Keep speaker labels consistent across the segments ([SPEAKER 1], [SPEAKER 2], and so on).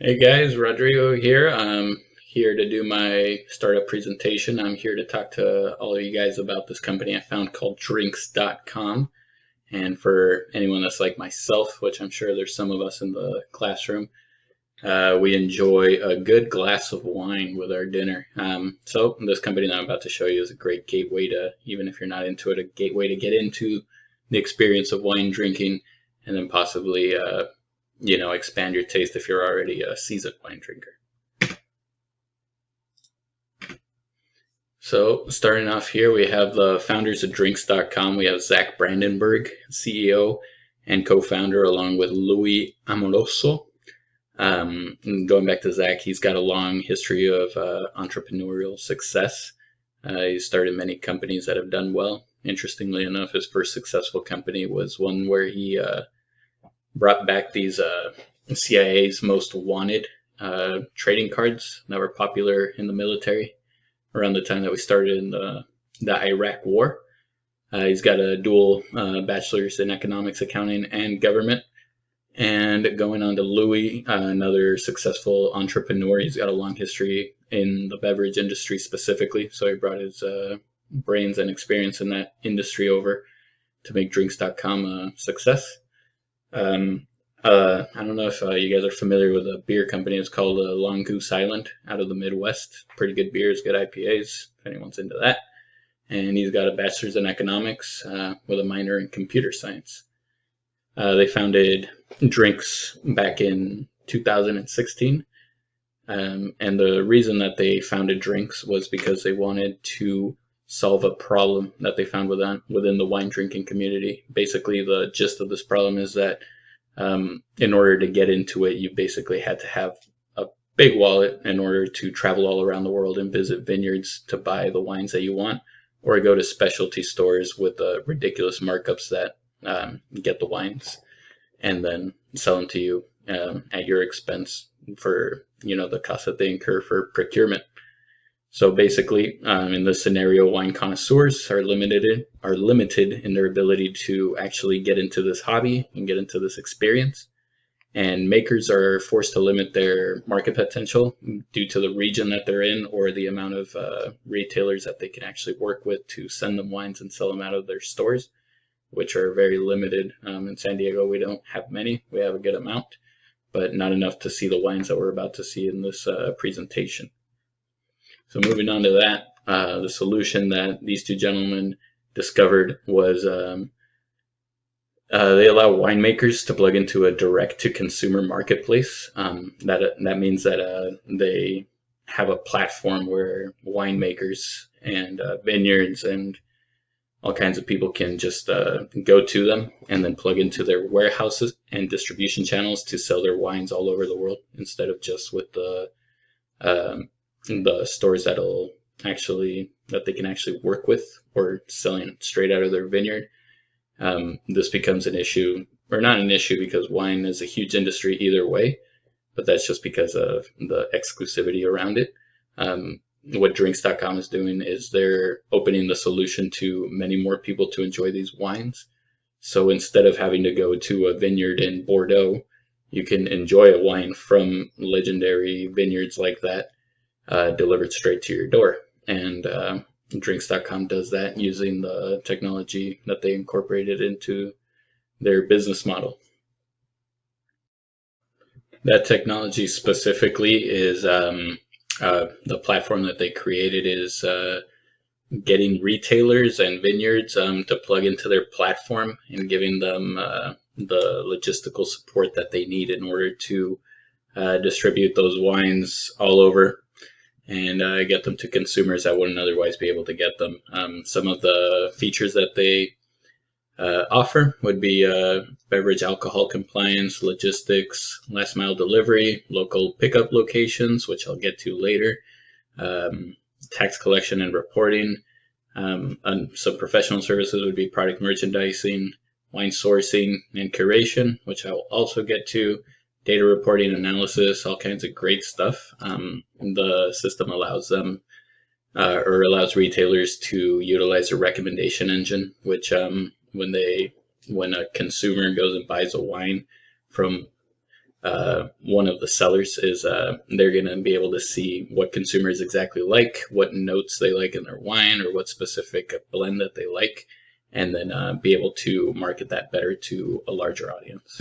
[SPEAKER 1] Hey guys, Rodrigo here. I'm here to do my startup presentation. I'm here to talk to all of you guys about this company I found called drinks.com. And for anyone that's like myself, which I'm sure there's some of us in the classroom, we enjoy a good glass of wine with our dinner. So this company that I'm about to show you is a great gateway to, even if you're not into it, a gateway to get into the experience of wine drinking and then possibly expand your taste if you're already a seasoned wine drinker. So starting off here, we have the founders of drinks.com. We have Zach Brandenburg, CEO and co-founder, along with Louis Amoroso. Going back to Zach, he's got a long history of entrepreneurial success. He started many companies that have done well. Interestingly enough, his first successful company was one where he brought back these CIA's most wanted trading cards that were popular in the military around the time that we started in the Iraq War. He's got a dual bachelor's in economics, accounting, and government. And going on to Louis, another successful entrepreneur. He's got a long history in the beverage industry specifically, so he brought his brains and experience in that industry over to make drinks.com a success. I don't know if you guys are familiar with a beer company. It's called Long Goose Island out of the Midwest. Pretty good beers, good IPAs, if anyone's into that. And he's got a bachelor's in economics with a minor in computer science. They founded Drinks back in 2016. And the reason that they founded Drinks was because they wanted to solve a problem that they found within the wine drinking community. Basically, the gist of this problem is that in order to get into it, you basically had to have a big wallet in order to travel all around the world and visit vineyards to buy the wines that you want, or go to specialty stores with ridiculous markups that get the wines and then sell them to you at your expense for the cost that they incur for procurement. So basically, in this scenario, wine connoisseurs are limited in their ability to actually get into this hobby and get into this experience. And makers are forced to limit their market potential due to the region that they're in or the amount of retailers that they can actually work with to send them wines and sell them out of their stores, which are very limited. In San Diego, we don't have many. We have a good amount, but not enough to see the wines that we're about to see in this presentation. So moving on to that, the solution that these two gentlemen discovered was they allow winemakers to plug into a direct-to-consumer marketplace. That means that they have a platform where winemakers and vineyards and all kinds of people can just go to them and then plug into their warehouses and distribution channels to sell their wines all over the world, instead of just with the stores that they can actually work with or selling straight out of their vineyard. This becomes an issue, or not an issue, because wine is a huge industry either way, but that's just because of the exclusivity around it. What drinks.com is doing is they're opening the solution to many more people to enjoy these wines. So instead of having to go to a vineyard in Bordeaux, you can enjoy a wine from legendary vineyards like that, delivered straight to your door. And drinks.com does that using the technology that they incorporated into their business model. That technology specifically is the platform that they created is getting retailers and vineyards to plug into their platform and giving them the logistical support that they need in order to distribute those wines all over and get them to consumers that wouldn't otherwise be able to get them. Some of the features that they offer would be beverage alcohol compliance, logistics, last mile delivery, local pickup locations, which I'll get to later, tax collection and reporting. And some professional services would be product merchandising, wine sourcing and curation, which I will also get to, data reporting, analysis, all kinds of great stuff. The system allows them allows retailers to utilize a recommendation engine, which when a consumer goes and buys a wine from one of the sellers is they're going to be able to see what consumers exactly like, what notes they like in their wine, or what specific blend that they like, and then be able to market that better to a larger audience.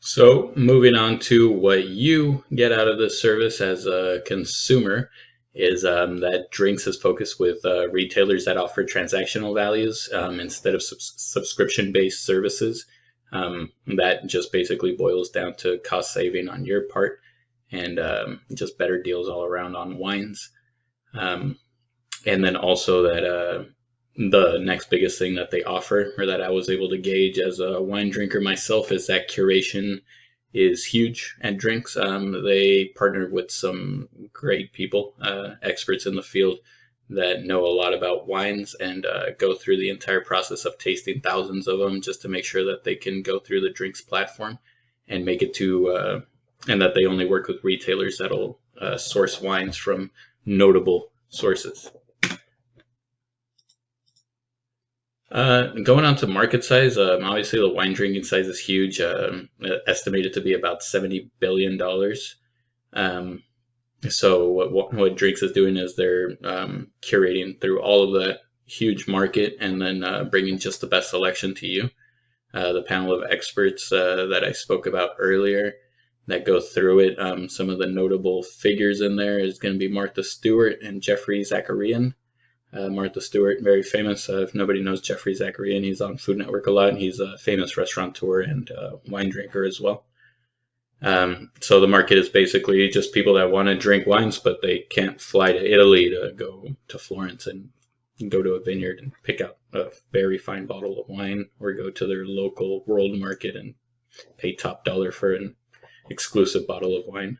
[SPEAKER 1] So moving on to what you get out of this service as a consumer is that Drinks is focused with retailers that offer transactional values instead of subscription-based services. That just basically boils down to cost saving on your part and just better deals all around on wines. And then also that the next biggest thing that they offer, or that I was able to gauge as a wine drinker myself, is that curation is huge at Drinks. They partnered with some great people, experts in the field that know a lot about wines and go through the entire process of tasting thousands of them just to make sure that they can go through the Drinks platform and make it to, and that they only work with retailers that'll source wines from notable sources. Going on to market size, obviously the wine drinking size is huge, estimated to be about $70 billion. So what Drinks is doing is they're curating through all of that huge market and then bringing just the best selection to you. The panel of experts that I spoke about earlier that go through it, some of the notable figures in there is going to be Martha Stewart and Jeffrey Zacharian. Martha Stewart, very famous. If nobody knows Jeffrey Zacharian, he's on Food Network a lot, and he's a famous restaurateur and wine drinker as well. So the market is basically just people that want to drink wines, but they can't fly to Italy to go to Florence and go to a vineyard and pick out a very fine bottle of wine, or go to their local world market and pay top dollar for an exclusive bottle of wine.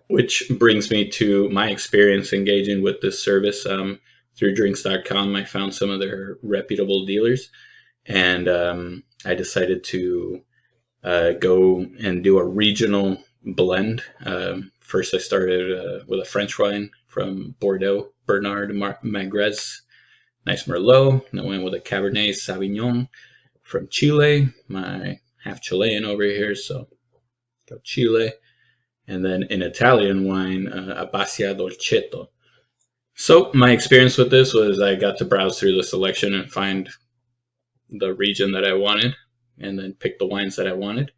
[SPEAKER 1] Which brings me to my experience engaging with this service. Through drinks.com, I found some of their reputable dealers, and I decided to go and do a regional blend. First, I started with a French wine from Bordeaux, Bernard Magrez, nice Merlot. And I went with a Cabernet Sauvignon from Chile, my half Chilean over here, so go Chile. And then an Italian wine, Abbazia Dolcetto. So my experience with this was I got to browse through the selection and find the region that I wanted, and then pick the wines that I wanted.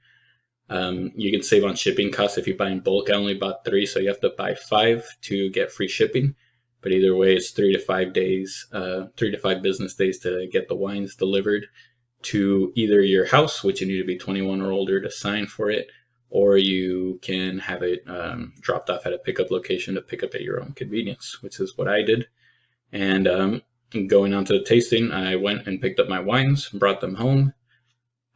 [SPEAKER 1] You can save on shipping costs if you buy in bulk. I only bought 3, so you have to buy 5 to get free shipping. But either way, it's 3 to 5 days, 3 to 5 business days to get the wines delivered to either your house, which you need to be 21 or older to sign for it, or you can have it dropped off at a pickup location to pick up at your own convenience, which is what I did. And going on to the tasting, I went and picked up my wines, brought them home.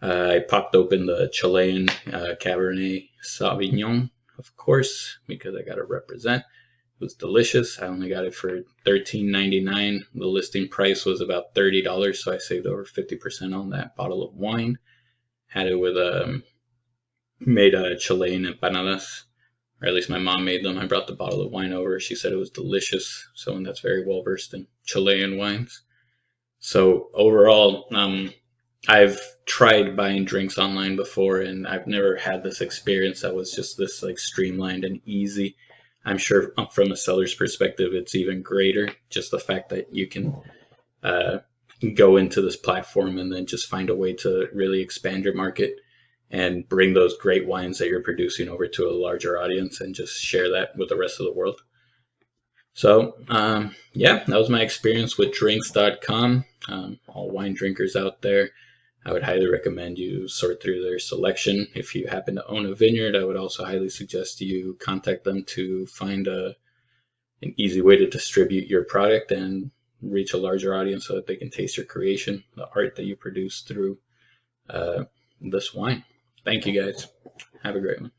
[SPEAKER 1] I popped open the Chilean Cabernet Sauvignon, of course, because I got to represent. It was delicious. I only got it for $13.99. The listing price was about $30, so I saved over 50% on that bottle of wine. Had it with made Chilean empanadas, or at least my mom made them. I brought the bottle of wine over. She said it was delicious. Someone that's very well versed in Chilean wines. So overall, I've tried buying drinks online before, and I've never had this experience that was just this like streamlined and easy. I'm sure from a seller's perspective, it's even greater. Just the fact that you can go into this platform and then just find a way to really expand your market and bring those great wines that you're producing over to a larger audience and just share that with the rest of the world. So, yeah, that was my experience with drinks.com. All wine drinkers out there, I would highly recommend you sort through their selection. If you happen to own a vineyard, I would also highly suggest you contact them to find an easy way to distribute your product and reach a larger audience so that they can taste your creation, the art that you produce through this wine. Thank you guys. Have a great one.